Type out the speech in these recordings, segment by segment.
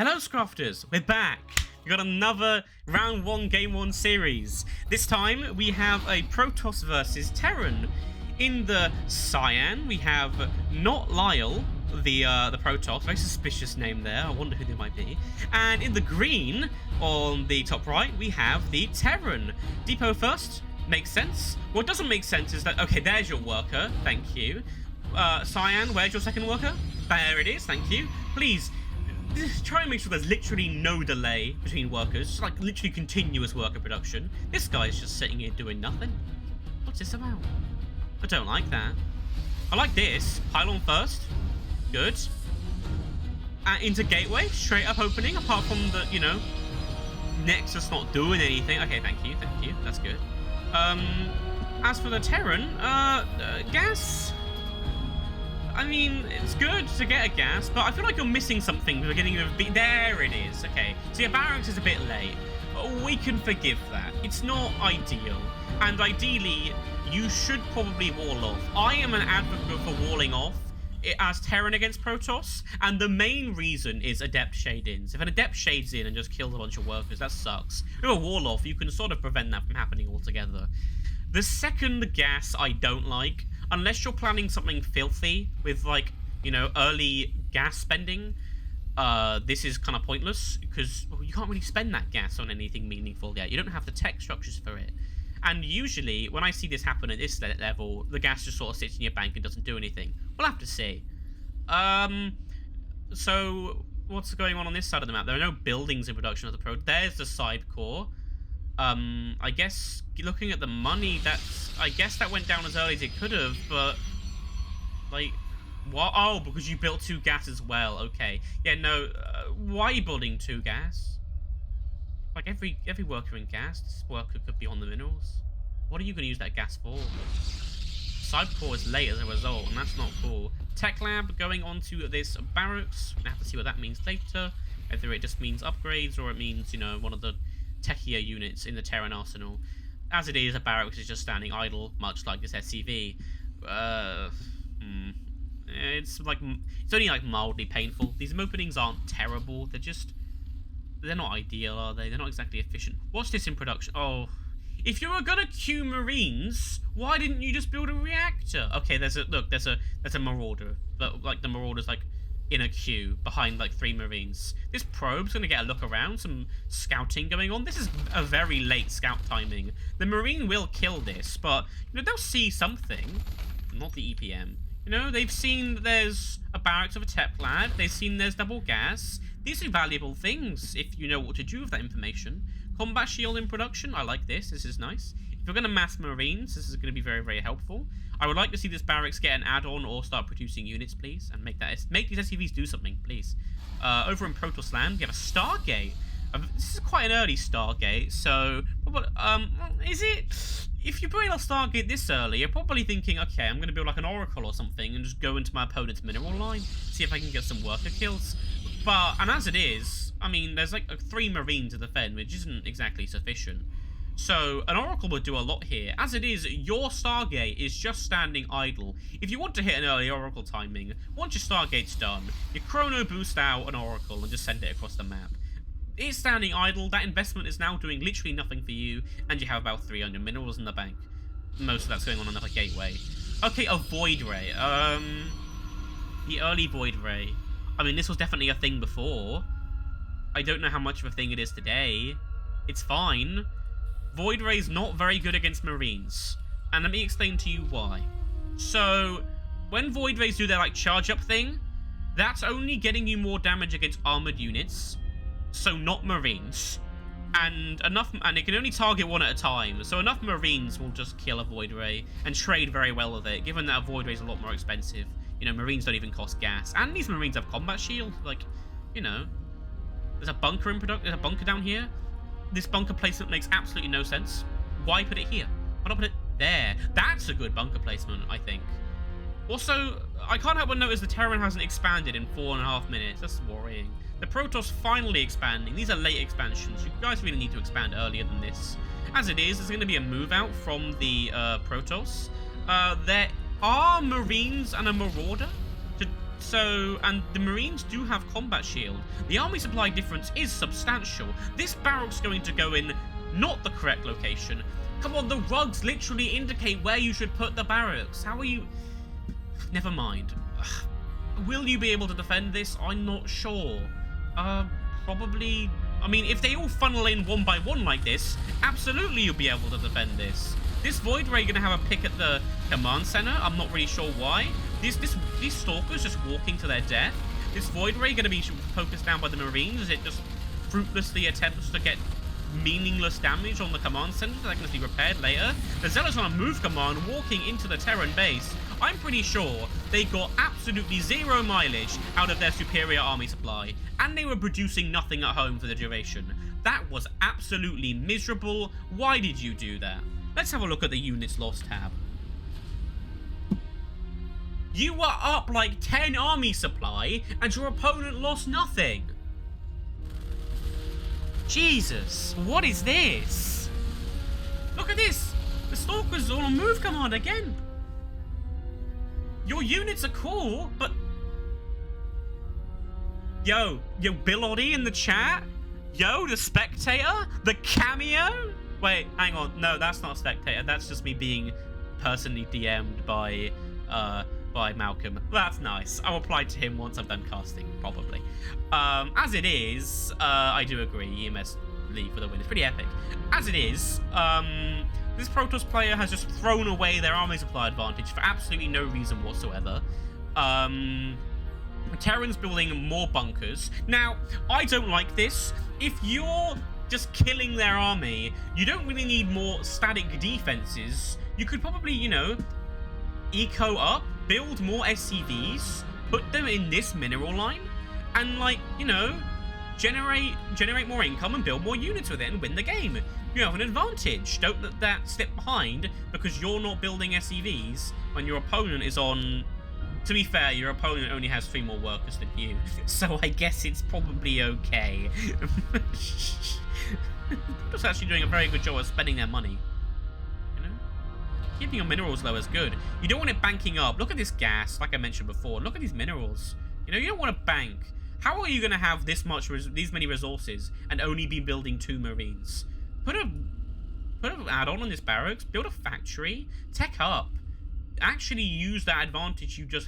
Hello Scrafters, we're back. We got another round 1 game 1 series. This time we have a Protoss versus Terran. In the cyan we have notlyall, the Protoss, very suspicious name there, I wonder who they might be. And in the green, on the top right, we have the Terran. Depot first, makes sense. What doesn't make sense is that, okay, there's your worker, thank you. Cyan, where's your second worker? There it is, thank you. Please, just try and make sure there's literally no delay between workers, just like literally continuous worker production. This guy's just sitting here doing nothing. What's this about? I don't like that. I like this. Pylon first. Good. Into gateway, straight up opening, apart from the, you know, Nexus not doing anything. Okay, thank you, that's good. As for the Terran, gas. I mean, it's good to get a gas, but I feel like you're missing something at the beginning of the... There it is. Okay. So your barracks is a bit late. We can forgive that. It's not ideal. And ideally, you should probably wall off. I am an advocate for walling off as Terran against Protoss, and the main reason is Adept shade-ins. If an Adept shades in and just kills a bunch of workers, that sucks. With a wall off, you can sort of prevent that from happening altogether. The second gas I don't like, unless you're planning something filthy with, like, you know, early gas spending, this is kind of pointless, because well, you can't really spend that gas on anything meaningful yet. You don't have the tech structures for it. And usually, when I see this happen at this level, the gas just sort of sits in your bank and doesn't do anything. We'll have to see. So, what's going on this side of the map? There are no buildings in production of the Pro. There's the side core. I guess looking at the money, I guess that went down as early as it could have, but like, what? Oh, because you built 2 gas as well. Okay, yeah, no. Why are you building 2 gas? Like every worker in gas, this worker could be on the minerals. What are you going to use that gas for? Side core is late as a result, and that's not cool. Tech lab going onto this barracks. We're gonna have to see what that means later. Whether it just means upgrades or it means, you know, one of the techier units in the Terran arsenal. As it is, a barracks is just standing idle, much like this SCV. It's only like mildly painful. These openings aren't terrible. They're not ideal, are they? They're not exactly efficient. What's this in production? Oh, if you were gonna queue Marines, why didn't you just build a reactor? Okay, there's a Marauder, but like the Marauder's like in a queue behind like 3 Marines. This probe's gonna get a look around, some scouting going on. This is a very late scout timing. The Marine will kill this, but you know, they'll see something. Not the EPM. You know, they've seen that there's a barracks of a tech lab. They've seen there's double gas. These are valuable things if you know what to do with that information. Combat shield in production. I like this. This is nice. If you're going to mass Marines, this is going to be very, very helpful. I would like to see this barracks get an add-on or start producing units, please, and make these SCVs do something, please. Over in Protoss land, we have a Stargate. This is quite an early Stargate, so is it? If you build a Stargate this early, you're probably thinking, okay, I'm going to build like an Oracle or something and just go into my opponent's mineral line, see if I can get some worker kills. And as it is, I mean, there's like 3 Marines to defend, which isn't exactly sufficient. So an Oracle would do a lot here. As it is, your Stargate is just standing idle. If you want to hit an early Oracle timing, once your Stargate's done, you chrono boost out an Oracle and just send it across the map. It's standing idle, that investment is now doing literally nothing for you, and you have about 300 minerals in the bank. Most of that's going on another gateway. Okay, a Void Ray. The early Void Ray. I mean, this was definitely a thing before. I don't know how much of a thing it is today. It's fine. Void Ray's not very good against Marines. And let me explain to you why. So, when Void Rays do their, like, charge-up thing, that's only getting you more damage against armored units. So, not Marines. And it can only target one at a time. So, enough Marines will just kill a Void Ray and trade very well with it, given that a Void Ray is a lot more expensive. You know, Marines don't even cost gas. And these Marines have combat shield. Like, you know, there's a bunker in production. There's a bunker down here. This bunker placement makes absolutely no sense. Why put it here? Why not put it there? That's a good bunker placement, I think. Also, I can't help but notice the Terran hasn't expanded in 4.5 minutes. That's worrying. The Protoss finally expanding. These are late expansions. You guys really need to expand earlier than this. As it is, there's going to be a move out from the Protoss. There are Marines and a Marauder So, and the Marines do have combat shield. The army supply difference is substantial. This barracks going to go in not the correct location. Come on, the rugs literally indicate where you should put the barracks. How are you... Never mind. Will you be able to defend this? I'm not sure. Probably... I mean, if they all funnel in one by one like this, absolutely you'll be able to defend this. This Void Ray gonna have a pick at the command center. I'm not really sure why. These Stalkers just walking to their death. This Void Ray gonna be focused down by the Marines as it just fruitlessly attempts to get meaningless damage on the command center that can be repaired later. The Zealots on a move command walking into the Terran base. I'm pretty sure they got absolutely zero mileage out of their superior army supply, and they were producing nothing at home for the duration. That was absolutely miserable. Why did you do that? Let's have a look at the units lost tab. You were up like 10 army supply, and your opponent lost nothing. Jesus, what is this? Look at this. The Stalkers are on move command again. Your units are cool, but... Yo, Bill Oddie in the chat? Yo, the Spectator? The Cameo? Wait, hang on. No, that's not a Spectator. That's just me being personally DM'd by Malcolm. That's nice. I'll reply to him once I'm done casting, probably. As it is, I do agree. EMS leave for the win. It's pretty epic. As it is, this Protoss player has just thrown away their army supply advantage for absolutely no reason whatsoever. Terran's building more bunkers. Now, I don't like this. If you're just killing their army, you don't really need more static defenses. You could probably, you know, eco up, build more SCVs, put them in this mineral line, and, like, you know, generate more income and build more units with it and win the game. You have an advantage. Don't let that slip behind because you're not building SCVs when your opponent is on... To be fair, your opponent only has 3 more workers than you, so I guess it's probably okay. Just actually doing a very good job of spending their money. You know? Keeping your minerals low is good. You don't want it banking up. Look at this gas, like I mentioned before. Look at these minerals. You know, you don't want to bank. How are you going to have these many resources and only be building 2 Marines? Put an add-on this barracks, build a factory, tech up. Actually use that advantage you just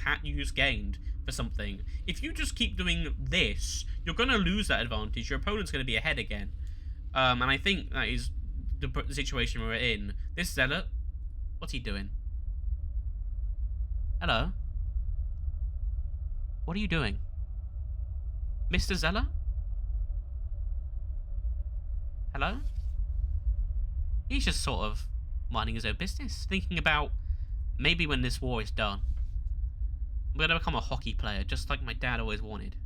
gained for something. If you just keep doing this, you're going to lose that advantage. Your opponent's going to be ahead again. And I think that is the situation we're in. This Zealot, what's he doing? Hello? What are you doing? Mr. Zealot? Hello? He's just sort of minding his own business, thinking about maybe when this war is done, I'm going to become a hockey player, just like my dad always wanted.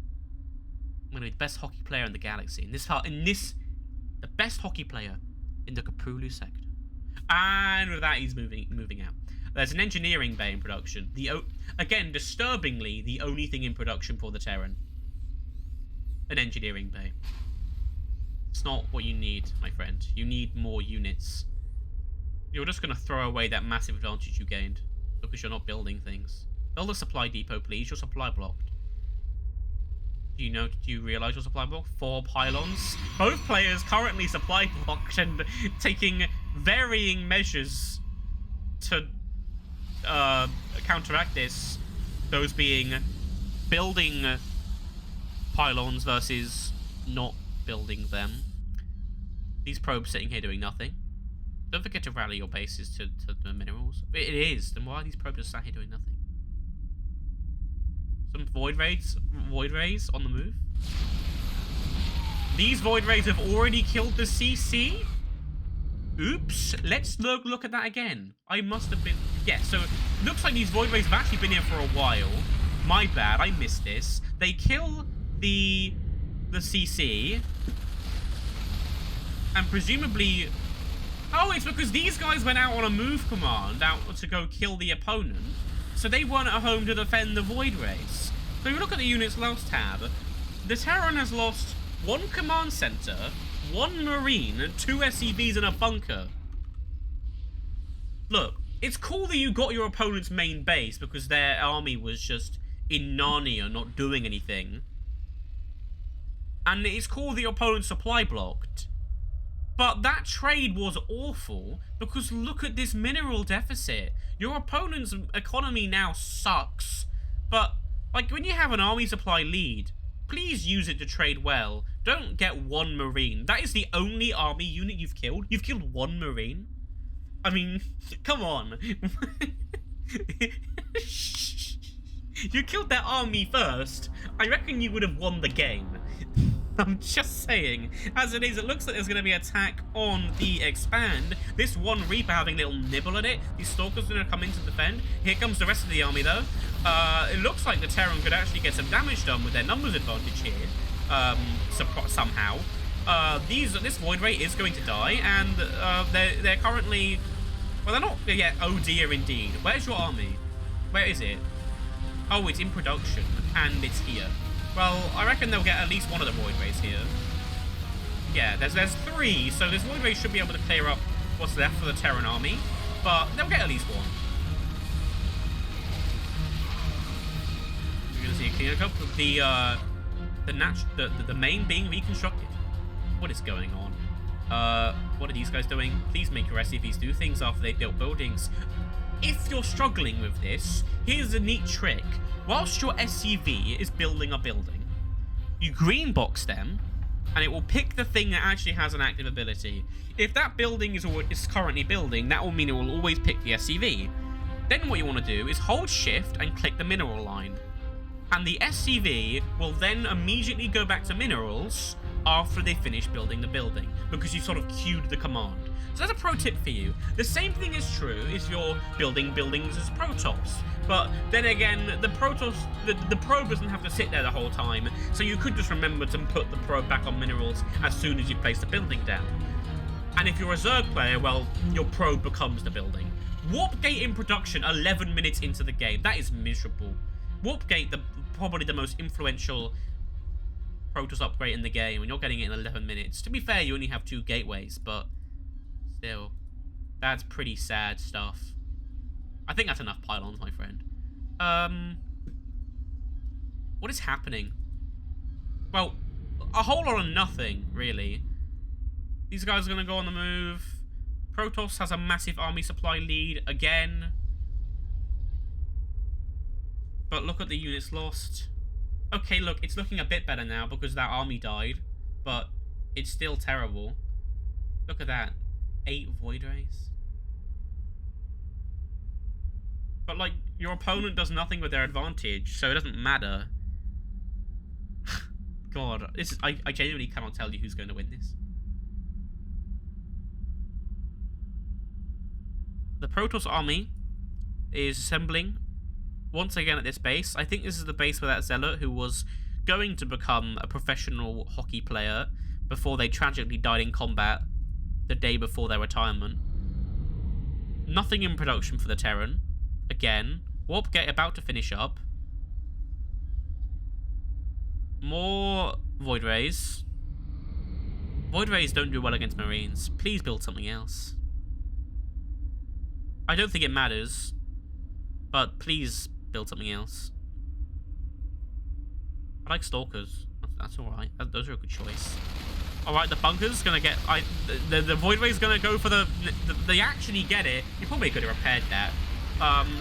I'm going to be the best hockey player in the galaxy. The best hockey player in the Kapulu sector. And with that, he's moving out. There's an engineering bay in production. Again, disturbingly, the only thing in production for the Terran. An engineering bay. It's not what you need, my friend. You need more units. You're just going to throw away that massive advantage you gained because you're not building things. Build a supply depot, please. Your supply blocked. Do you realize your supply blocked? 4 pylons. Both players currently supply blocked and taking varying measures to counteract this. Those being building pylons versus not building them. These probes sitting here doing nothing. Don't forget to rally your bases to the minerals. It is. Then why are these probes sat here doing nothing? Some void rays on the move. These void rays have already killed the CC. Oops. Let's look at that again. I must have been... Yeah, so it looks like these void rays have actually been here for a while. My bad. I missed this. They kill the CC. And presumably... Oh, it's because these guys went out on a move command out to go kill the opponent. So they weren't at home to defend the Void Rays. So if you look at the units lost tab, the Terran has lost 1 command center, 1 Marine, 2 SCVs, and a bunker. Look, it's cool that you got your opponent's main base because their army was just in Narnia not doing anything. And it's called the opponent's supply blocked. But that trade was awful, because look at this mineral deficit. Your opponent's economy now sucks. But, like, when you have an army supply lead, please use it to trade well. Don't get one Marine. That is the only army unit you've killed? You've killed one Marine? I mean, come on. You killed that army first. I reckon you would have won the game. I'm just saying. As it is, it looks like there's going to be an attack on the expand. This one Reaper having a little nibble at it. These Stalkers are going to come in to defend. Here comes the rest of the army, though. It looks like the Terran could actually get some damage done with their numbers advantage here. Somehow. This Void Ray is going to die, and they're currently... Well, they're not yet. Oh dear, indeed. Where's your army? Where is it? Oh, it's in production, and it's here. Well, I reckon they'll get at least one of the Void Rays here. Yeah, there's 3, so this Void Ray should be able to clear up what's left for the Terran army, but they'll get at least one. We're gonna see a clear up of the main being reconstructed. What is going on? What are these guys doing? Please make your SCVs do things after they've built buildings. If you're struggling with this, here's a neat trick. Whilst your SCV is building a building, you green box them, and it will pick the thing that actually has an active ability. If that building is currently building, that will mean it will always pick the SCV. Then what you want to do is hold shift and click the mineral line. And the SCV will then immediately go back to minerals after they finish building the building, because you sort of queued the command. So that's a pro tip for you. The same thing is true if you're building buildings as Protoss. But then again, the Protoss, the probe doesn't have to sit there the whole time, so you could just remember to put the probe back on minerals as soon as you place the building down. And if you're a Zerg player, well, your probe becomes the building. Warp Gate in production 11 minutes into the game. That is miserable. Warp Gate, probably the most influential Protoss upgrade in the game, and you're getting it in 11 minutes. To be fair, you only have 2 gateways, but still, that's pretty sad stuff. I think that's enough pylons, my friend. What is happening? Well, a whole lot of nothing, really. These guys are going to go on the move. Protoss has a massive army supply lead again. But look at the units lost. Okay, look, it's looking a bit better now because that army died. But it's still terrible. Look at that. 8 Void Rays. But, like, your opponent does nothing with their advantage, so it doesn't matter. God, I genuinely cannot tell you who's going to win this. The Protoss army is assembling once again at this base. I think this is the base where that Zealot, who was going to become a professional hockey player before they tragically died in combat the day before their retirement. Nothing in production for the Terran. Again. Warp Gate about to finish up. More Void Rays. Void Rays don't do well against Marines. Please build something else. I don't think it matters, but please build something else. I like Stalkers. That's alright. Those are a good choice. Alright, the bunker's gonna get... The Void Ray's gonna go for they actually get it. You probably could have repaired that.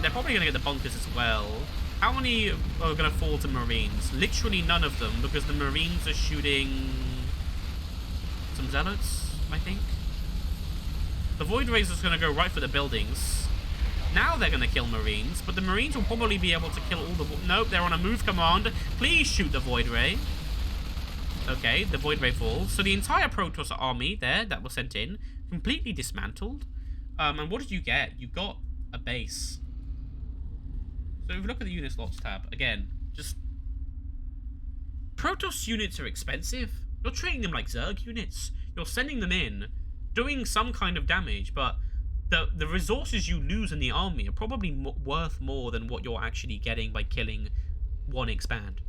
They're probably gonna get the bunkers as well. How many are gonna fall to Marines? Literally none of them, because the Marines are shooting... some Zealots, I think. The Void Rays is gonna go right for the buildings. Now they're gonna kill Marines, but the Marines will probably be able to kill all the... Nope, they're on a move command. Please shoot the Void Ray. Okay, the Void Ray falls. So the entire Protoss army there that was sent in, completely dismantled. And what did you get? You got a base. So if you look at the unit slots tab, again, just... Protoss units are expensive. You're treating them like Zerg units. You're sending them in, doing some kind of damage, but the resources you lose in the army are probably worth more than what you're actually getting by killing one expand.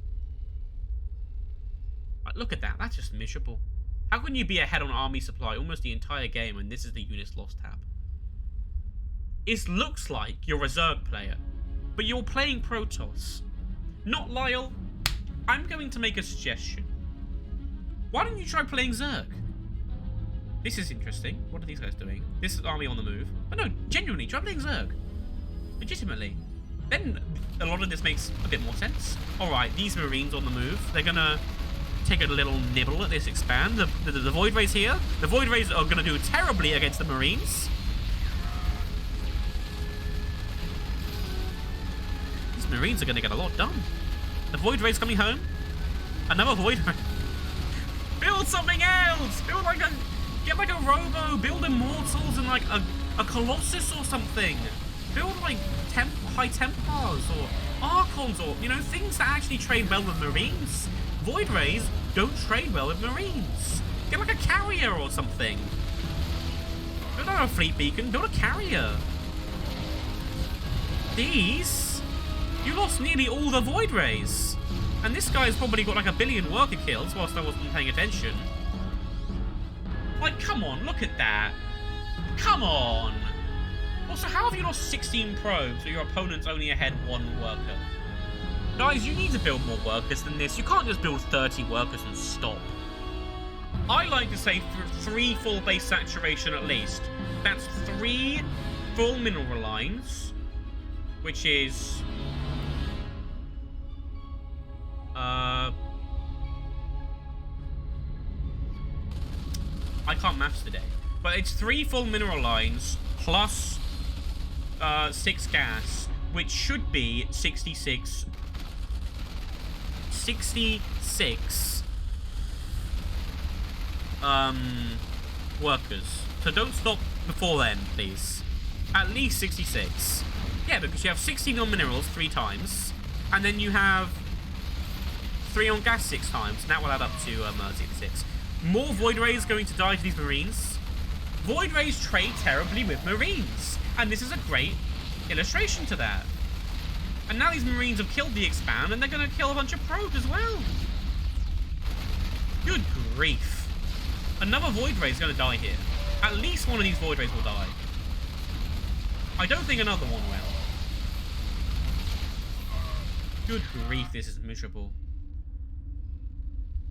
Look at that. That's just miserable. How can you be ahead on army supply almost the entire game and this is the units lost tab? It looks like you're a Zerg player, but you're playing Protoss. Not Lyle. I'm going to make a suggestion. Why don't you try playing Zerg? This is interesting. What are these guys doing? This is army on the move. But no, genuinely, try playing Zerg. Legitimately. Then a lot of this makes a bit more sense. Alright, these Marines on the move, they're gonna take a little nibble at this expand. The Void Rays here. The Void Rays are gonna do terribly against the Marines. These Marines are gonna get a lot done. The Void Rays coming home. Another Void Ray. Build something else! Build like a... Get like a Robo, build Immortals and like a Colossus or something. Build like High Templars or Archons or, you know, things that actually trade well with Marines. Void Rays don't trade well with Marines. Get like a carrier or something. Build not a fleet beacon, build a carrier. These, you lost nearly all the Void Rays. And this guy's probably got like 1 billion worker kills whilst I wasn't paying attention. Like, come on, look at that. Come on. Also, how have you lost 16 probes so your opponent's only ahead 1 worker? Guys, you need to build more workers than this. You can't just build 30 workers and stop. I like to say 3 full base saturation at least. That's 3 full mineral lines, which is... I can't maths today, but it's 3 full mineral lines plus 6 gas, which should be 66 workers. So don't stop before then, please. At least 66. Yeah, because you have 16 on minerals 3 times, and then you have 3 on gas 6 times, and that will add up to 66. More Void Rays going to die to these Marines. Void Rays trade terribly with Marines, and this is a great illustration to that. And now these Marines have killed the expand, and they're going to kill a bunch of probes as well. Good grief. Another Void Ray is going to die here. At least one of these Void Rays will die. I don't think another one will. Good grief, this is miserable.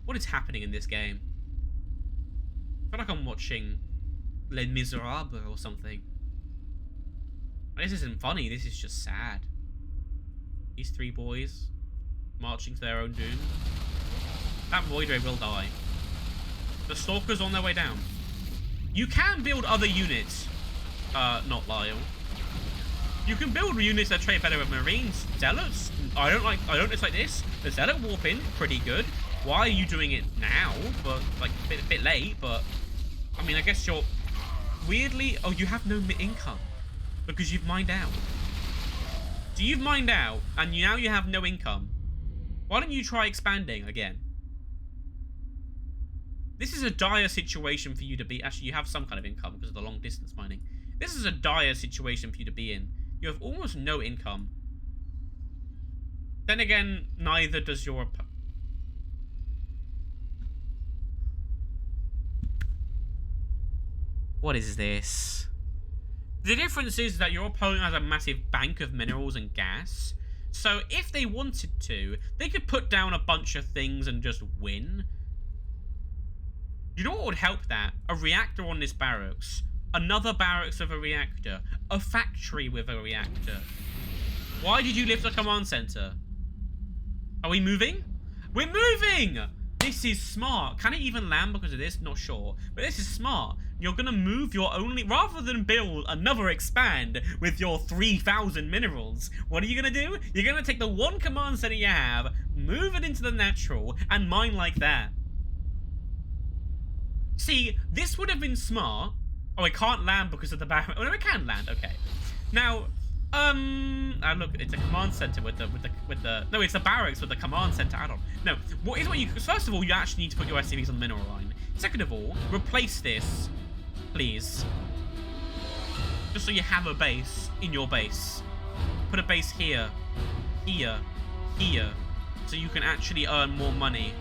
What is happening in this game? I feel like I'm watching Les Miserables or something. This isn't funny, this is just sad. These 3 boys marching to their own doom. That Void Ray will die. The Stalker's on their way down. You can build other units, not Lyle. You can build units that trade better with Marines. Zealots, I don't dislike this. The Zealot warp in, pretty good. Why are you doing it now? But like a bit late, but I mean, I guess you're weirdly. Oh, you have no income because you've mined out. So you've mined out, and now you have no income. Why don't you try expanding again? This is a dire situation for you to be. Actually, you have some kind of income because of the long distance mining. This is a dire situation for you to be in. You have almost no income. Then again, neither does your opponent. What is this? The difference is that your opponent has a massive bank of minerals and gas. So if they wanted to, they could put down a bunch of things and just win. You know what would help that? A reactor on this barracks. Another barracks with a reactor. A factory with a reactor. Why did you lift the command center? Are we moving? We're moving! This is smart. Can it even land because of this? Not sure. But this is smart. You're going to move your only... Rather than build another expand with your 3,000 minerals, what are you going to do? You're going to take the 1 command center you have, move it into the natural, and mine like that. See, this would have been smart. Oh, it can't land because of the barrel. Oh, no, it can land. Okay. Now, look, it's a command center with the. No, it's a barracks with the command center add-on. No, what is what you? First of all, you actually need to put your SCVs on the mineral line. Second of all, replace this, please. Just so you have a base in your base. Put a base here, here, here, so you can actually earn more money.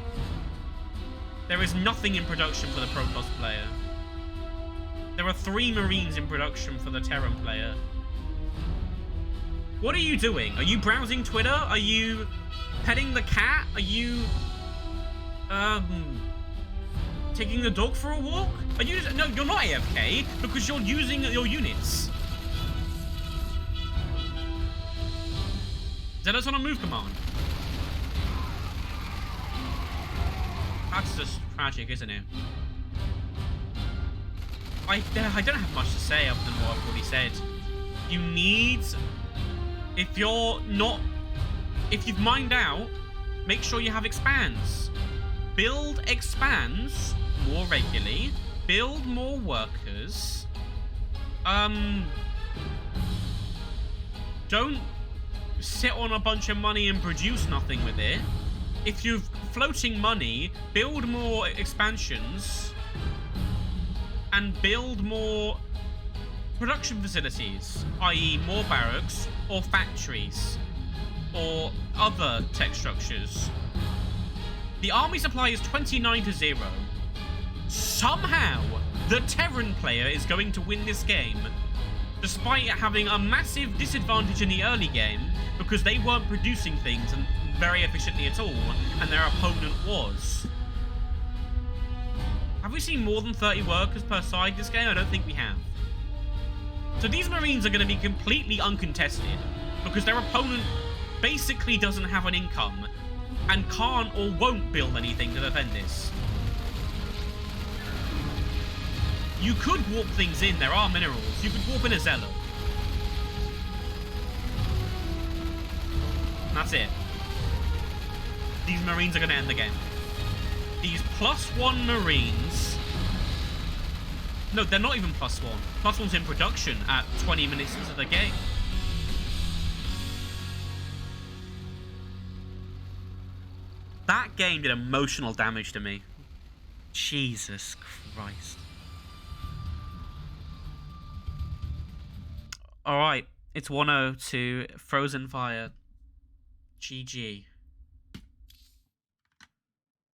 There is nothing in production for the Protoss player. There are 3 Marines in production for the Terran player. What are you doing? Are you browsing Twitter? Are you petting the cat? Are you taking the dog for a walk? Are you just, no, you're not AFK because you're using your units. Zealot's on a move command. That's just tragic, isn't it? I don't have much to say other than what I've already said. You need... If you've mined out, make sure you have expands. Build expands more regularly. Build more workers. Don't sit on a bunch of money and produce nothing with it. If you're floating money, build more expansions and build more production facilities, i.e. more barracks or factories or other tech structures. The army supply is 29-0. Somehow, the Terran player is going to win this game, despite having a massive disadvantage in the early game because they weren't producing things and very efficiently at all, and their opponent was. Have we seen more than 30 workers per side this game? I don't think we have. So these Marines are going to be completely uncontested because their opponent basically doesn't have an income and can't or won't build anything to defend this. You could warp things in. There are minerals. You could warp in a Zealot. That's it. These Marines are going to end the game. These +1 Marines... No, they're not even +1. +1's in production at 20 minutes into the game. That game did emotional damage to me. Jesus Christ. Alright, it's 1-0 to FrozenFire. GG.